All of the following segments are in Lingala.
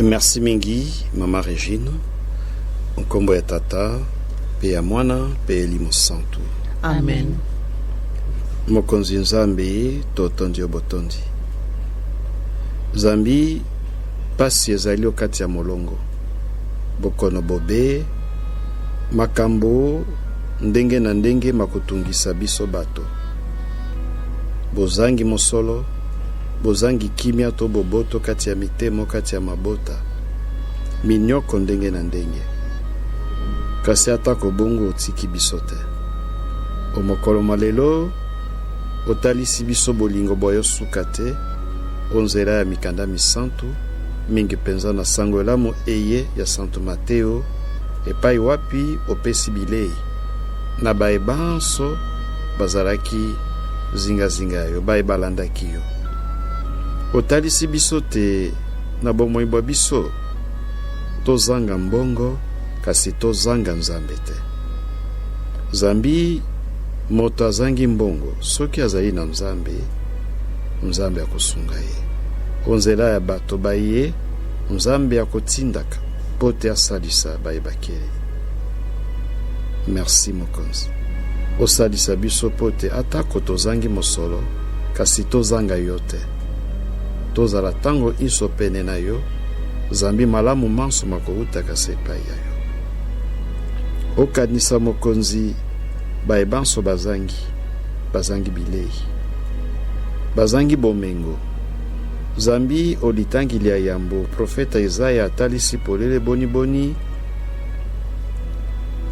Merci mingi Mama Regine, nkombo ya tata pe ya mwana pe elimo santu. Amen. Mokonzi nzambe totondi obotondi. Zambi pasi ezali okati ya molongo. Bokono bobe makambo ndenge na ndenge makotungisa biso bato. Bozangi mosolo, bozangi kimia to boboto kati ya mitemo kati ya mabota. Minyoko ndenge na ndenge. Kasi atako bongo otiki biso te. Omokolo malelo otalisi biso bolingo boyo suka te. Onzela ya mikanda misantu mingi penza na sango elamo eye ya Santo Mateo epai wapi opesi bilei na baebanso bazalaki zinga yo baebalandaki yo. Otalisi biso te na bomoi bwa biso tozanga mbongo kasi tozanga nzambe te. Zambi moto azangi mbongo soki azali na nzambe akosunga ye. Onzela ya bato baye nzambe akotindaka pote asalisa bayebakele. Merci mokonzi. Osalisa biso pote atako tozangi mosolo kasi tozanga yo te. Tozala tango iso pene na yo, zambi malamu manso makouta sepa ya yo. Okanisa mokonzi baebanso bazangi bilei. Bazangi bomengo. Zambi olitangi lia yambo profeta Isaya atalisi polele boni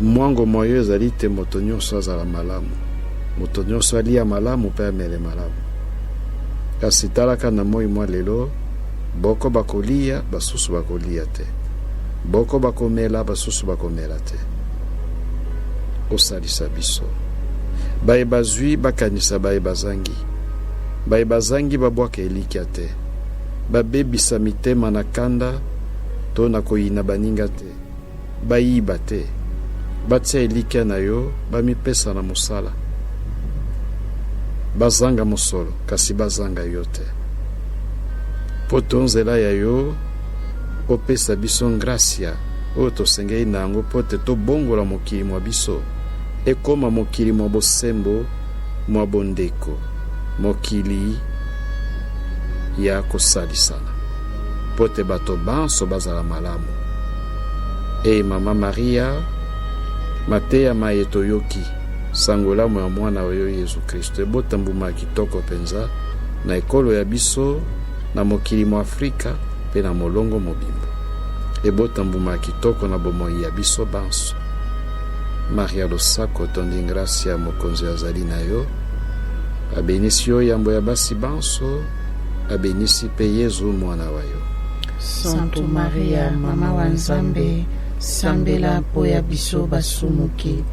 mwango moyo ezalite moto nyonso azala malamu. Moto nyonso alia malamu pe amele malamu. Kasi talaka na moi mwa lelo boko bakolia basusu bakolia te. Boko bakomela basusu bakomela te. Osalisa biso. Bae bazui bakanisa bae bazangi. Bae bazangi babwaka elikia te. Babebisa mitema na kanda to na koyina baninga te. Bayiba te. Batia elikia na yo bamipesa na musala. Bazanga mosolo kasi bazanga yo te. Poto nzela ya yo opesa biso gracia oyo tosengei nango pote tobongola mokili mwa biso ekoma mokili mwa bosembo mwa bondeko, mokili ya kosalisana pote bato banso bazala malamu. Mama Maria mateya mayeto yoki sangola mwa mwana oyo Yesu Kristo ebotambuma kitoko penza na ekolo ya biso na mokili mwa Afrika pe na molongo mobimbo. Ebotambuma kitoko na bomoi ya biso banso. Maria losako tondi gracia mokonzi azali na yo. Abenisi yo yambo ya basi banso. Abenisi pe Yesu mwana wa yo. Santo Maria mama wa Nzambe, sambela po ya biso basumuki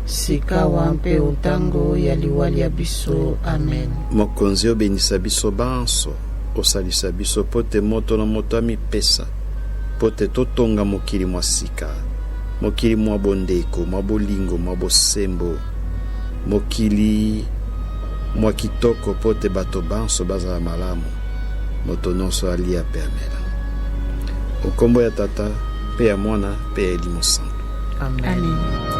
sikawa mpe otango ya liwali ya biso. Amen. Mokonzi obenisa biso banso. Osalisa biso pote moto na moto amipesa pote totonga mokili mwa sika, mokili mwa bondeko, mwa bolingo, mwa bosembo, mokili mwa kitoko pote bato banso bazala malamu, moto nonso alia pe amela. Okombo ya tata pe ya mwana pe ya elimo santu. Amen. Amen.